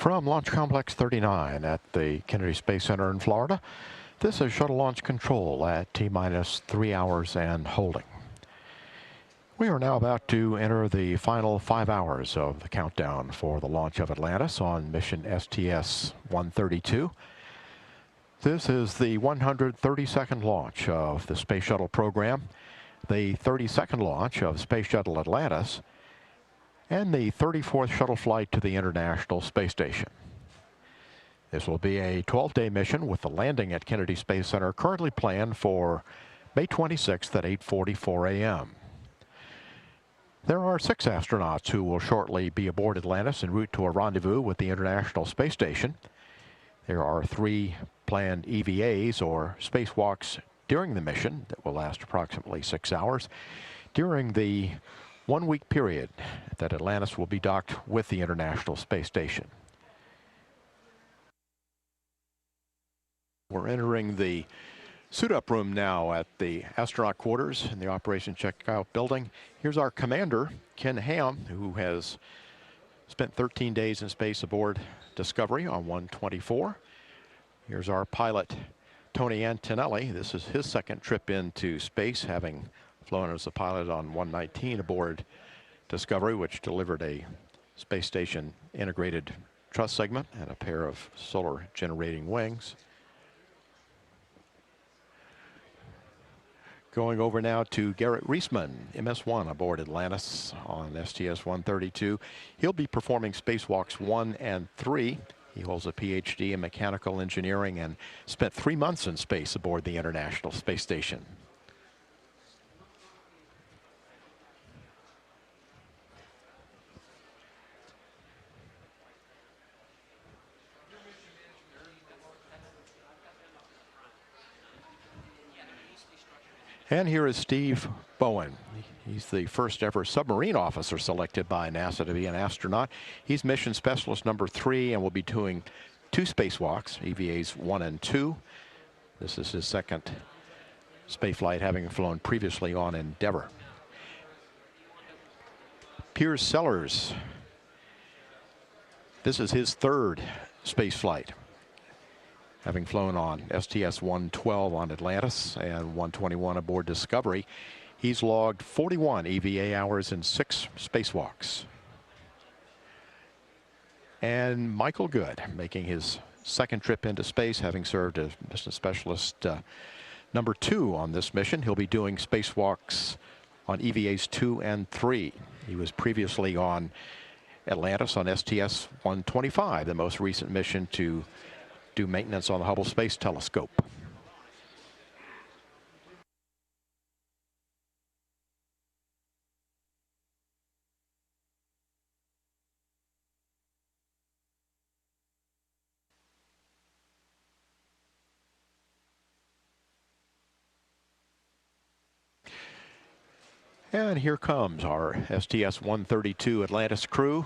From Launch Complex 39 at the Kennedy Space Center in Florida, this is Shuttle Launch Control at T-minus 3 hours and holding. We are now about to enter the final 5 hours of the countdown for the launch of Atlantis on mission STS-132. This is the 132nd launch of the Space Shuttle program, the 32nd launch of Space Shuttle Atlantis, and the 34th shuttle flight to the International Space Station. This will be a 12-day mission with the landing at Kennedy Space Center currently planned for May 26th at 8:44 a.m. There are 6 astronauts who will shortly be aboard Atlantis en route to a rendezvous with the International Space Station. There are 3 planned EVAs, or spacewalks, during the mission that will last approximately 6 hours during the 1-week period that Atlantis will be docked with the International Space Station. We're entering the suit-up room now at the astronaut quarters in the Operation Checkout building. Here's our commander, Ken Ham, who has spent 13 days in space aboard Discovery on 124. Here's our pilot, Tony Antonelli. This is his second trip into space, having flown as a pilot on 119 aboard Discovery, which delivered a space station integrated truss segment and a pair of solar generating wings. Going over now to Garrett Reisman, MS-1 aboard Atlantis on STS-132. He'll be performing spacewalks 1 and 3. He holds a PhD in mechanical engineering and spent 3 months in space aboard the International Space Station. And here is Steve Bowen. He's the first ever submarine officer selected by NASA to be an astronaut. He's mission specialist number 3 and will be doing 2 spacewalks, EVAs 1 and 2. This is his second spaceflight, having flown previously on Endeavour. Piers Sellers. This is his 3rd spaceflight, having flown on STS-112 on Atlantis and 121 aboard Discovery. He's logged 41 EVA hours and 6 spacewalks. And Michael Good, making his second trip into space, having served as mission specialist number 2 on this mission. He'll be doing spacewalks on EVAs 2 and 3. He was previously on Atlantis on STS-125, the most recent mission to do maintenance on the Hubble Space Telescope. And here comes our STS-132 Atlantis crew,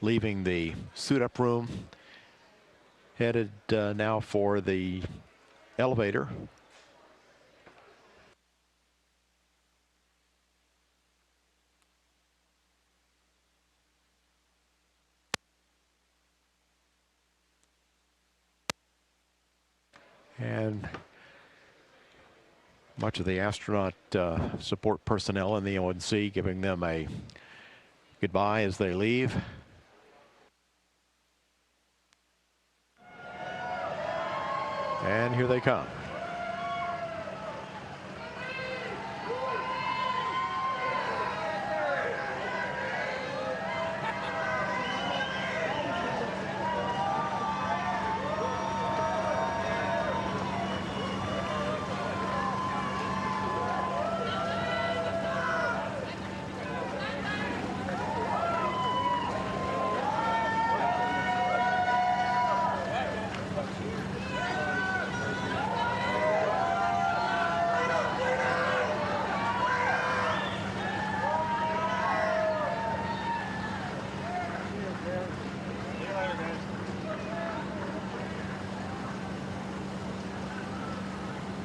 leaving the suit-up room, headed now for the elevator. And much of the astronaut support personnel in the ONC giving them a goodbye as they leave. And here they come.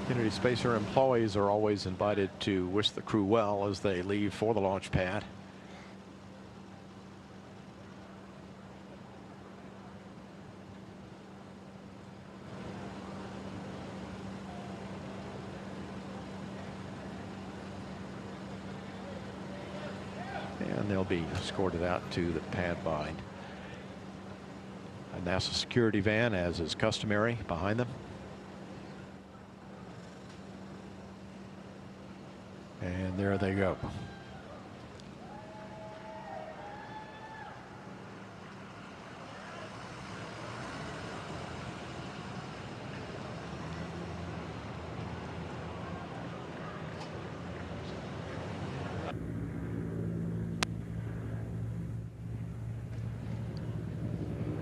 Kennedy Spacer employees are always invited to wish the crew well as they leave for the launch pad. and they'll be escorted out to the pad by a NASA security van, as is customary, behind them. And there they go.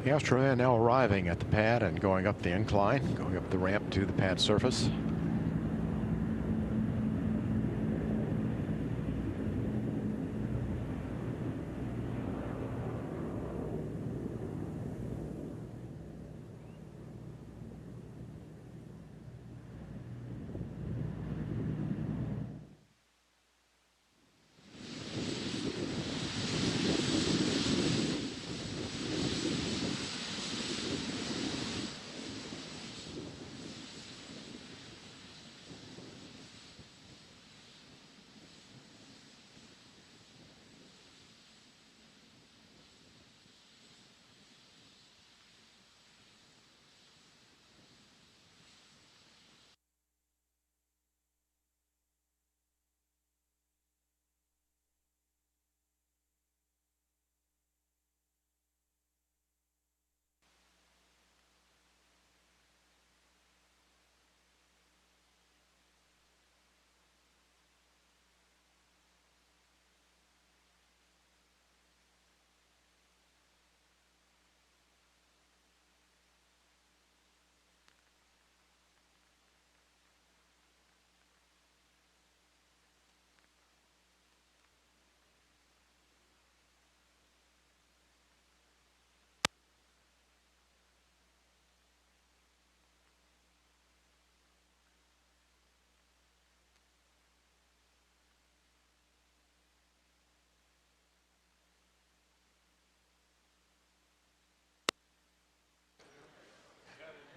The astronaut now arriving at the pad and going up the incline, going up the ramp to the pad surface.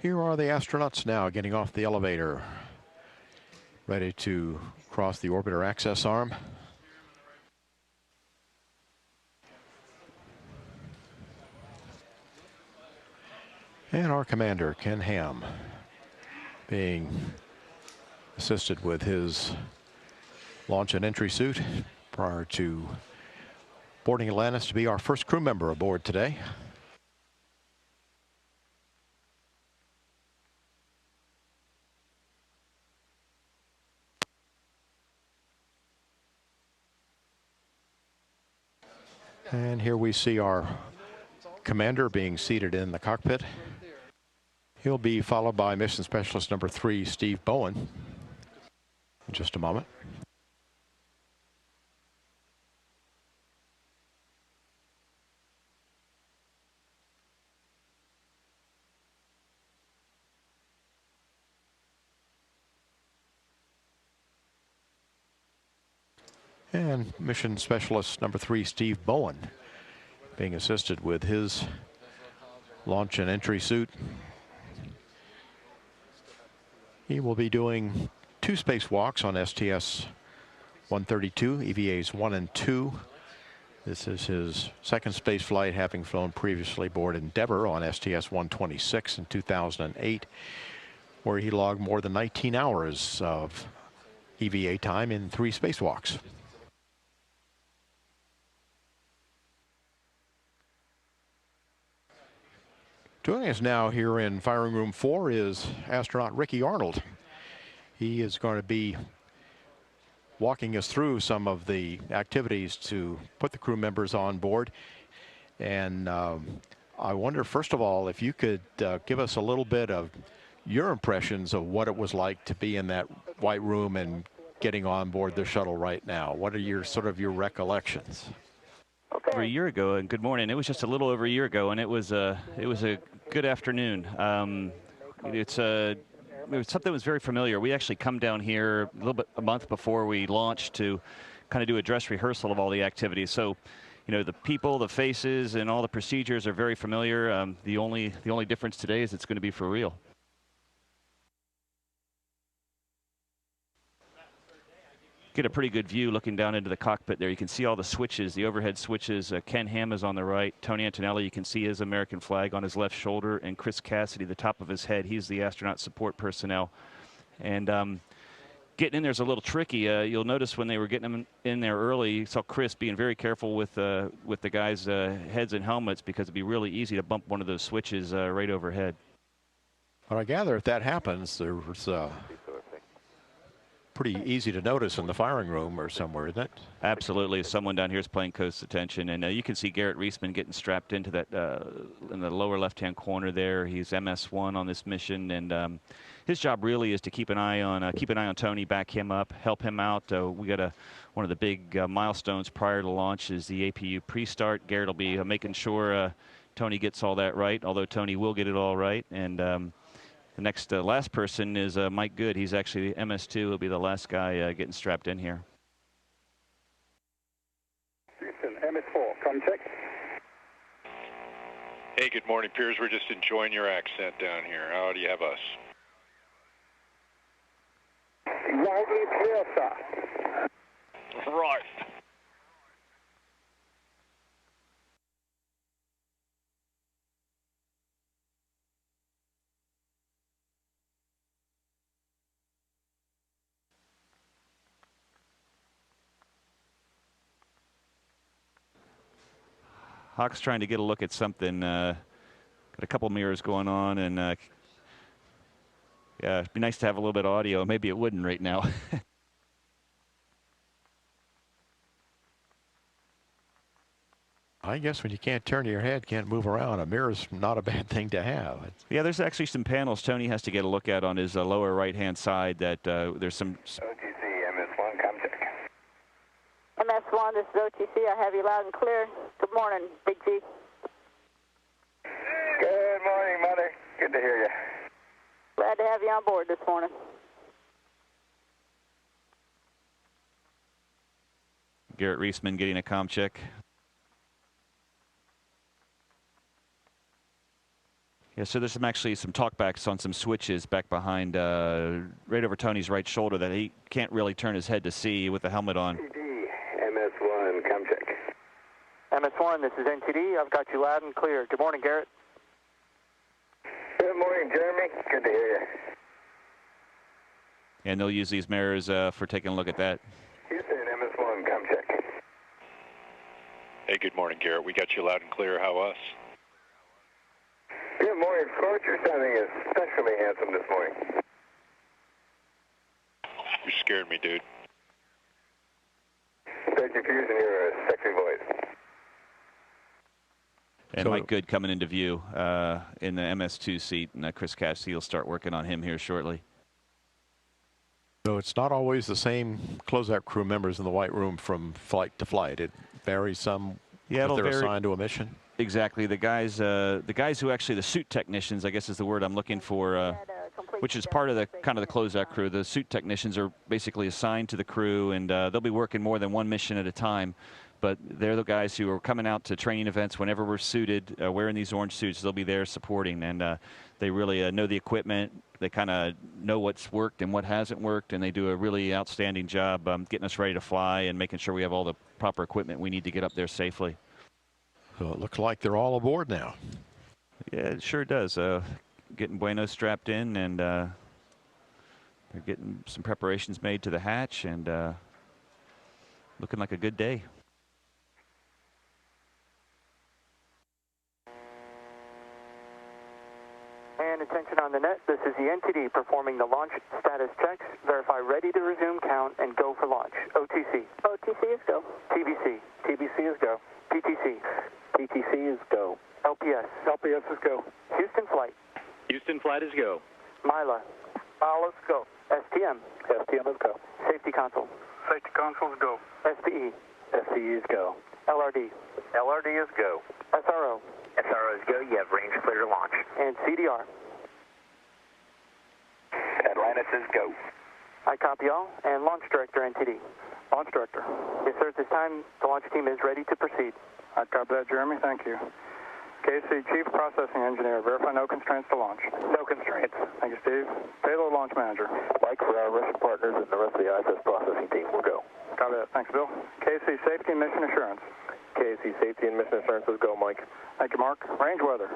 Here are the astronauts now getting off the elevator, ready to cross the orbiter access arm. And our commander, Ken Ham, being assisted with his launch and entry suit prior to boarding Atlantis to be our first crew member aboard today. And here we see our commander being seated in the cockpit. He'll be followed by Mission Specialist number 3, Steve Bowen, in just a moment. And Mission Specialist number 3, Steve Bowen, being assisted with his launch and entry suit. He will be doing 2 spacewalks on STS 132, EVAs 1 and 2. This is his second space flight, having flown previously aboard Endeavour on STS 126 in 2008, where he logged more than 19 hours of EVA time in 3 spacewalks. Joining us now here in firing room 4 is astronaut Ricky Arnold. He is going to be walking us through some of the activities to put the crew members on board. And I wonder, first of all, if you could give us a little bit of your impressions of what it was like to be in that white room and getting on board the shuttle right now. What are your your recollections? Over a year ago, and good morning. It was just a little over a year ago, and it was a good afternoon. It was something that was very familiar. We actually come down here a month before we launched to kind of do a dress rehearsal of all the activities. So, you know, the people, the faces, and all the procedures are very familiar. The only difference today is it's going to be for real. get a pretty good view looking down into the cockpit there. You can see all the switches, the overhead switches. Ken Ham is on the right. Tony Antonelli, you can see his American flag on his left shoulder. And Chris Cassidy, the top of his head, he's the astronaut support personnel. And getting in there is a little tricky. You'll notice when they were getting them in there early, you saw Chris being very careful with the guys' heads and helmets, because it'd be really easy to bump one of those switches right overhead. But I gather if that happens, there's pretty easy to notice in the firing room or somewhere, isn't it? Absolutely. Someone down here is paying close attention. And you can see Garrett Reisman getting strapped into that in the lower left-hand corner there. He's MS-1 on this mission. And his job really is to keep an eye on Tony, back him up, help him out. We got one of the big milestones prior to launch is the APU pre-start. Garrett will be making sure Tony gets all that right, although Tony will get it all right. And the next last person is Mike Good. He's actually MS2. He'll be the last guy getting strapped in here. Houston, MS4, contact. Hey, good morning, Piers. We're just enjoying your accent down here. How do you have us? Loud and clear, sir. Right. Hawk's trying to get a look at something. Got a couple mirrors going on, and yeah, it'd be nice to have a little bit of audio. Maybe it wouldn't right now. I guess when you can't turn your head, can't move around, a mirror's not a bad thing to have. Yeah, there's actually some panels Tony has to get a look at on his lower right-hand side. That there's some. OTC, MS1, contact. MS1, this is OTC. I have you loud and clear. Good morning, Big G. Good morning, Mother. Good to hear you. Glad to have you on board this morning. Garrett Reisman getting a comm check. Yeah, so there's actually some talkbacks on some switches back behind, right over Tony's right shoulder that he can't really turn his head to see with the helmet on. MS1, come check. MS1, this is NTD. I've got you loud and clear. Good morning, Garrett. Good morning, Jeremy. Good to hear you. And they'll use these mirrors for taking a look at that. Houston, MS1, come check. Hey, good morning, Garrett. We got you loud and clear. How us? Good morning, Scorch. You're sounding especially handsome this morning. You scared me, dude. Thank you for using your sexy voice. And So, Mike Good coming into view in the MS2 seat, and Chris Cassidy will start working on him here shortly. So it's not always the same closeout crew members in the white room from flight to flight. It varies some if it'll they're vary. assigned to a mission. Exactly. The guys who actually, the suit technicians, I guess is the word I'm looking for, which is part of the kind of the closeout crew. The suit technicians are basically assigned to the crew, and they'll be working more than one mission at a time. But they're the guys who are coming out to training events whenever we're suited, wearing these orange suits. They'll be there supporting, and they really know the equipment. They kind of know what's worked and what hasn't worked, and they do a really outstanding job getting us ready to fly and making sure we have all the proper equipment we need to get up there safely. So it looks like they're all aboard now. Yeah, it sure does. Getting Bueno strapped in, and they're getting some preparations made to the hatch, and looking like a good day. And attention on the net, this is the NTD performing the launch status checks. Verify ready to resume count and go for launch. OTC. OTC is go. TBC. TBC is go. PTC. PTC is go. LPS. LPS is go. Houston flight. Houston flight is go. Mila. Mila's go. STM. STM is go. Safety console. Safety consoles go. SPE. SCE is go. LRD. LRD is go. SRO. SRO is go. You have range clear to launch. And CDR. Atlantis is go. I copy all. And launch director NTD. Launch director. Yes, sir. At this time, the launch team is ready to proceed. I copy that, Jeremy. Thank you. KC Chief Processing Engineer, verify no constraints to launch. No constraints. Thank you, Steve. Payload Launch Manager. Mike, for our Russian partners and the rest of the ISS processing team, we'll go. Copy that. Thanks, Bill. KC Safety and Mission Assurance. KC Safety and Mission Assurance, let's go, Mike. Thank you, Mark. Range weather.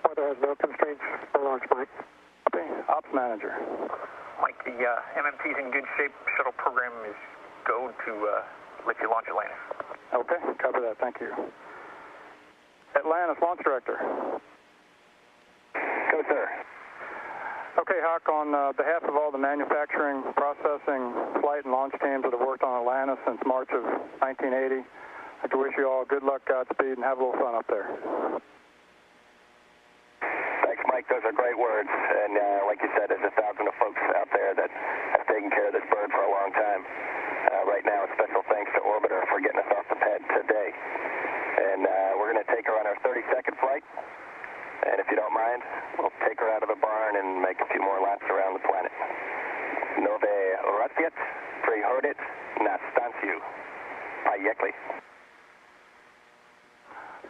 Weather has no constraints for launch, Mike. Copy. Ops Manager. Mike, the MMP's in good shape. Shuttle program is go to let you launch Atlantis. Okay, copy that. Thank you. Atlantis Launch Director. Go, sir. Okay, Hawk, on behalf of all the manufacturing, processing, flight, and launch teams that have worked on Atlantis since March of 1980, I'd like to wish you all good luck, Godspeed, and have a little fun up there. Thanks, Mike. Those are great words. And like you said, there's 1,000 of folks out there that have taken care of this bird for a long time. Right now, a special thanks to Orbiter for getting us off the pad today. And we're going to take her on our 30-second flight. And if you don't mind, we'll take her out of the barn and make a few more laps around the planet. Nove Rassvet, prihodit na stansiu. Payekli.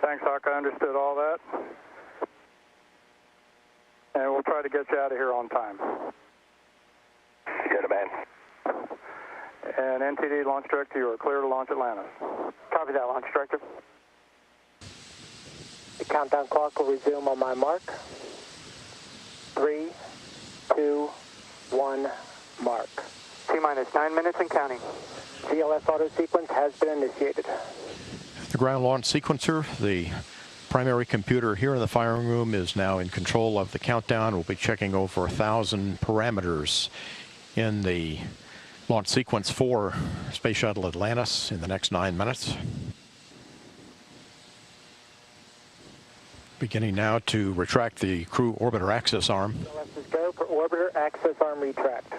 Thanks, Hawk. I understood all that. And we'll try to get you out of here on time. You're the man. And NTD Launch Director, you are clear to launch Atlantis. Copy that, Launch Director. The countdown clock will resume on my mark. 3, 2, 1, mark. T-minus 9 minutes and counting. GLS auto sequence has been initiated. The ground launch sequencer, the primary computer here in the firing room, is now in control of the countdown. We'll be checking over 1,000 parameters in the launch sequence for Space Shuttle Atlantis in the next 9 minutes. Beginning now to retract the crew orbiter access arm. Let's go for orbiter access arm retract.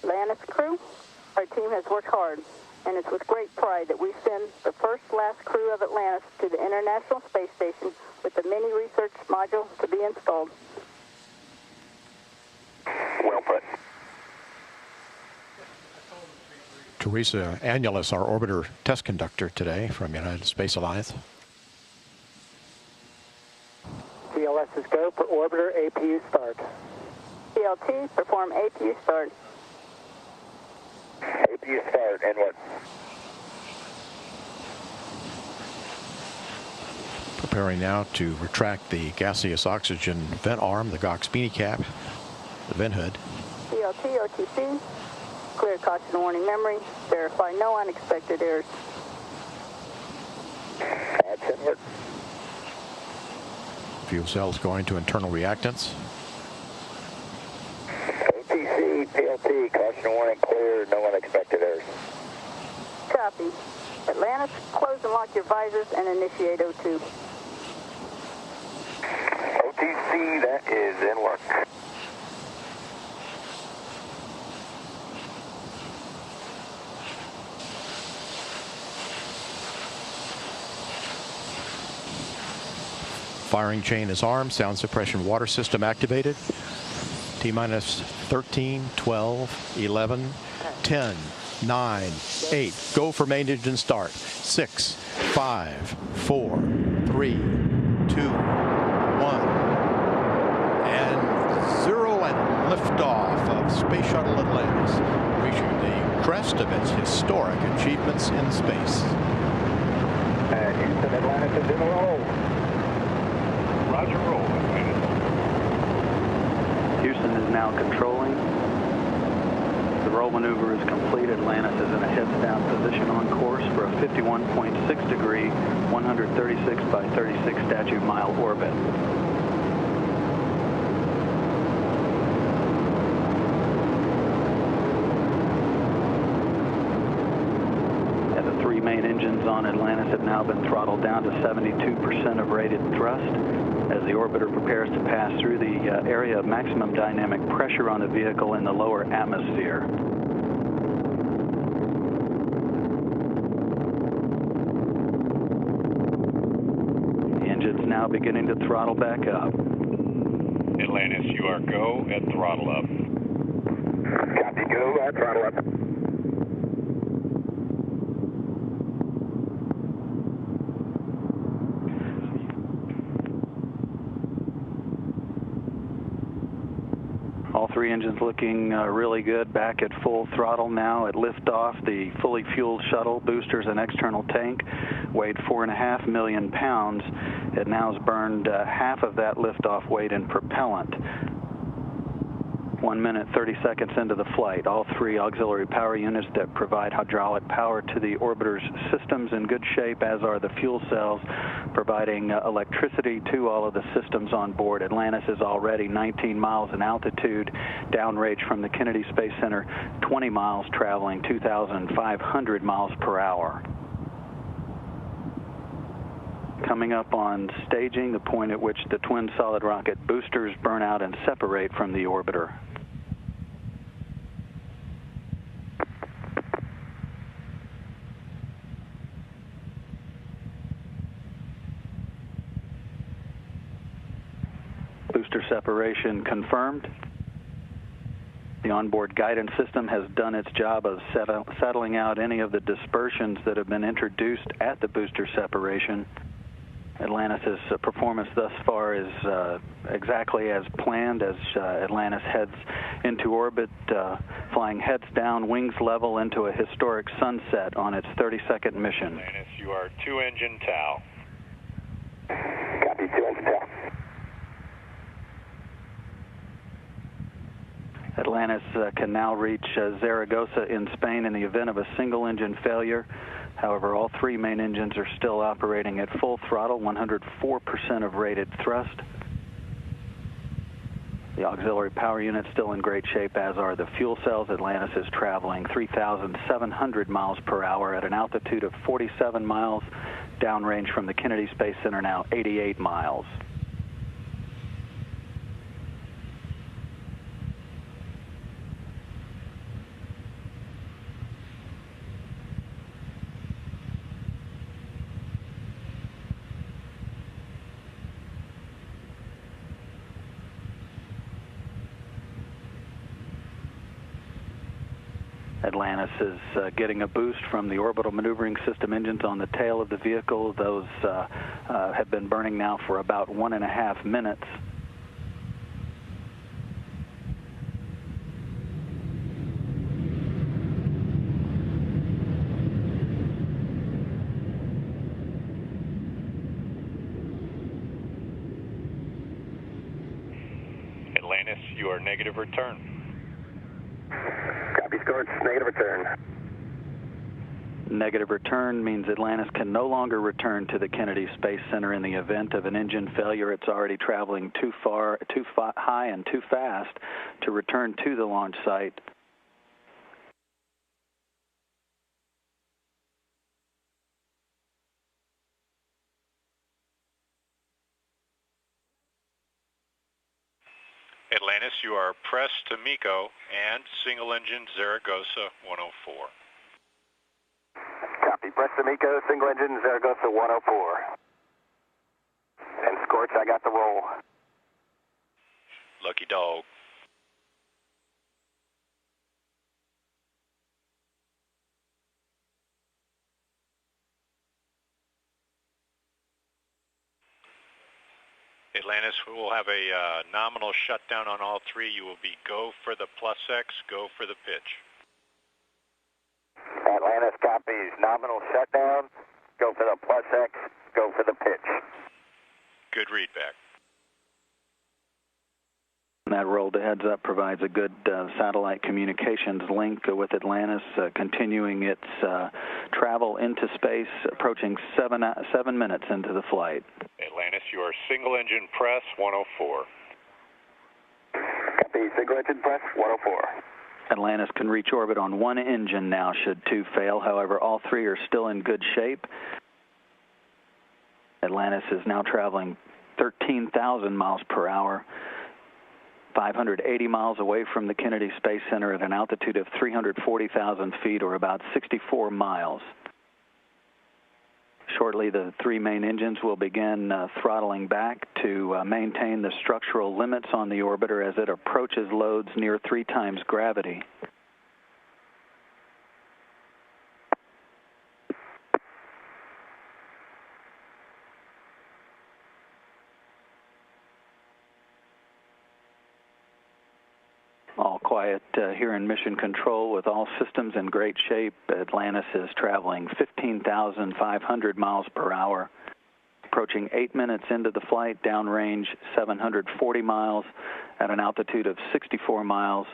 Atlantis crew, our team has worked hard, and it's with great pride that we send the first-class crew of Atlantis to the International Space Station with the mini research module to be installed. Well put. Teresa Annulus, our orbiter test conductor today from United Space Alliance. GLS is go for orbiter APU start. CLT, perform APU start. APU start, and what? Preparing now to retract the gaseous oxygen vent arm, the GOX beanie cap, the vent hood. CLT, OTC, clear caution warning memory, verify no unexpected errors. That's inward. Fuel cells going to internal reactants. OTC, PLT, caution warning clear, no unexpected errors. Copy. Atlantis, close and lock your visors and initiate O2. OTC, that is in work. Firing chain is armed, sound suppression water system activated. T-minus 13, 12, 11, 10, 9, 8. Go for main engine start. 6, 5, 4, 3, 2, 1. And 0 and liftoff of Space Shuttle Atlantis, reaching the crest of its historic achievements in space. And Houston, Atlantis is in a roll. Roger, roll. Houston is now controlling. The roll maneuver is complete. Atlantis is in a heads-down position on course for a 51.6 degree, 136 by 36 statute mile orbit. And the 3 main engines on Atlantis have now been throttled down to 72% of rated thrust, as the orbiter prepares to pass through the area of maximum dynamic pressure on the vehicle in the lower atmosphere. The engine's now beginning to throttle back up. Atlantis, you are go at throttle up. Copy, go at throttle up. All three engines looking really good, back at full throttle now at liftoff. The fully fueled shuttle, boosters, and external tank weighed 4.5 million pounds. It now has burned half of that liftoff weight in propellant. 1 minute, 30 seconds into the flight, all three auxiliary power units that provide hydraulic power to the orbiter's systems in good shape, as are the fuel cells providing electricity to all of the systems on board. Atlantis is already 19 miles in altitude, downrange from the Kennedy Space Center, 20 miles, traveling 2,500 miles per hour. Coming up on staging, the point at which the twin solid rocket boosters burn out and separate from the orbiter. Booster separation confirmed. The onboard guidance system has done its job of settling out any of the dispersions that have been introduced at the booster separation. Atlantis' performance thus far is exactly as planned as Atlantis heads into orbit, flying heads down, wings level into a historic sunset on its 30-second mission. Atlantis, you are 2-engine TAL. Copy, 2-engine TAL. Atlantis can now reach Zaragoza in Spain in the event of a single-engine failure. However, all three main engines are still operating at full throttle, 104% of rated thrust. The auxiliary power unit's still in great shape, as are the fuel cells. Atlantis is traveling 3,700 miles per hour at an altitude of 47 miles, downrange from the Kennedy Space Center now 88 miles. Atlantis is getting a boost from the orbital maneuvering system engines on the tail of the vehicle. Those have been burning now for about 1.5 minutes. Atlantis, you are negative return. Copy, Scorch, negative return. Negative return means Atlantis can no longer return to the Kennedy Space Center in the event of an engine failure. It's already traveling too high and too fast to return to the launch site. Atlantis, you are press to MECO and single-engine Zaragoza 104. Copy, press to MECO, single-engine Zaragoza 104. And Scorch, I got the roll. Lucky dog. Atlantis, we will have a nominal shutdown on all three. You will be go for the +X, go for the pitch. Atlantis copies, nominal shutdown, go for the +X, go for the pitch. Good readback. That roll to heads up provides a good satellite communications link with Atlantis, continuing its travel into space, approaching 7 minutes into the flight. Atlantis, you are single-engine press 104. Copy, single-engine press 104. Atlantis can reach orbit on one engine now should two fail. However, all three are still in good shape. Atlantis is now traveling 13,000 miles per hour, 580 miles away from the Kennedy Space Center at an altitude of 340,000 feet, or about 64 miles. Shortly, the three main engines will begin throttling back to maintain the structural limits on the orbiter as it approaches loads near 3 times gravity. quiet here in Mission Control with all systems in great shape. Atlantis is traveling 15,500 miles per hour, approaching 8 minutes into the flight, downrange 740 miles at an altitude of 64 miles,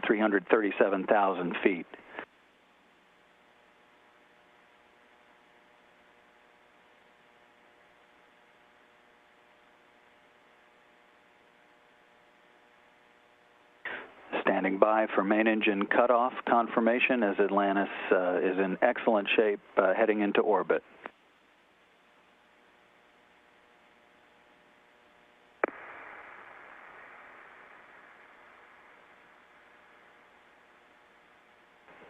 337,000 feet. Standing by for main engine cutoff confirmation as Atlantis is in excellent shape heading into orbit.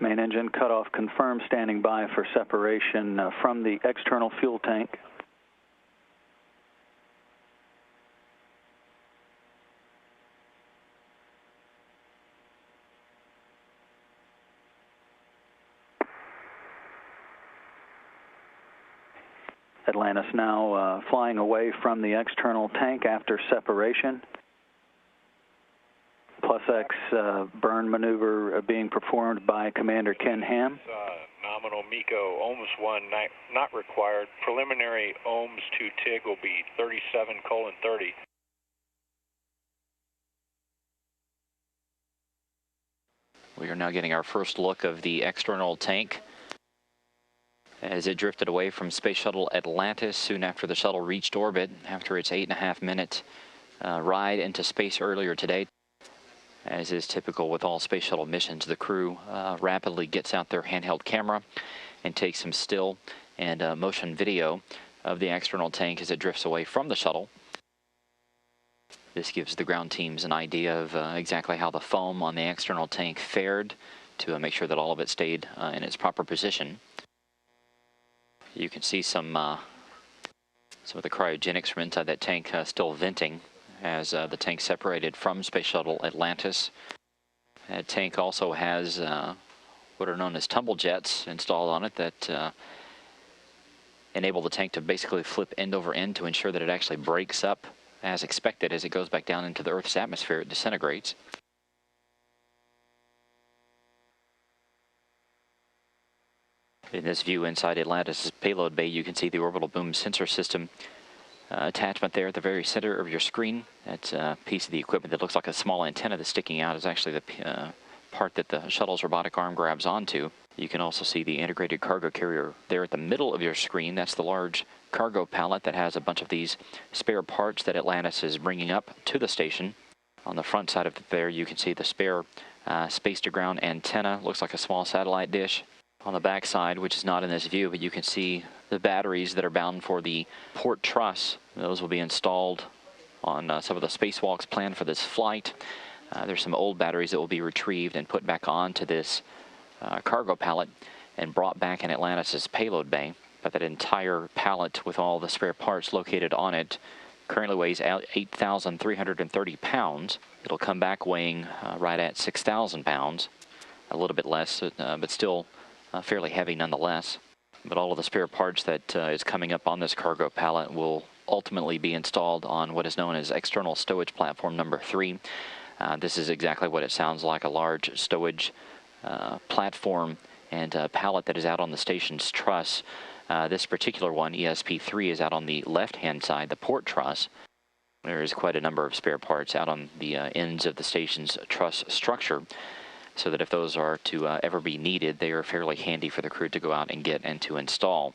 Main engine cutoff confirmed, standing by for separation from the external fuel tank. Atlantis now flying away from the external tank after separation. Plus X burn maneuver being performed by Commander Ken Ham. Nominal MECO, ohms 1, not required. Preliminary ohms to TIG will be 37:30. We are now getting our first look of the external tank as it drifted away from Space Shuttle Atlantis soon after the shuttle reached orbit after its 8.5-minute ride into space earlier today. As is typical with all Space Shuttle missions, the crew rapidly gets out their handheld camera and takes some still and motion video of the external tank as it drifts away from the shuttle. This gives the ground teams an idea of exactly how the foam on the external tank fared to make sure that all of it stayed in its proper position. You can see some of the cryogenics from inside that tank still venting as the tank separated from Space Shuttle Atlantis. That tank also has what are known as tumble jets installed on it that enable the tank to basically flip end over end to ensure that it actually breaks up as expected. As it goes back down into the Earth's atmosphere, it disintegrates. In this view inside Atlantis' payload bay, you can see the orbital boom sensor system attachment there at the very center of your screen. That's a piece of the equipment that looks like a small antenna that's sticking out is actually the part that the shuttle's robotic arm grabs onto. You can also see the integrated cargo carrier there at the middle of your screen. That's the large cargo pallet that has a bunch of these spare parts that Atlantis is bringing up to the station. On the front side of it there, you can see the spare space-to-ground antenna. Looks like a small satellite dish. On the back side, which is not in this view, but you can see the batteries that are bound for the port truss. Those will be installed on some of the spacewalks planned for this flight. There's some old batteries that will be retrieved and put back onto this cargo pallet and brought back in Atlantis' payload bay. But that entire pallet with all the spare parts located on it currently weighs out 8,330 pounds. It'll come back weighing right at 6,000 pounds, a little bit less, but still fairly heavy nonetheless. But all of the spare parts that is coming up on this cargo pallet will ultimately be installed on what is known as external stowage platform number 3. This is exactly what it sounds like, a large stowage platform and pallet that is out on the station's truss. This particular one, ESP3, is out on the left-hand side, the port truss. There is quite a number of spare parts out on the ends of the station's truss structure, so that if those are to ever be needed, they are fairly handy for the crew to go out and get and to install.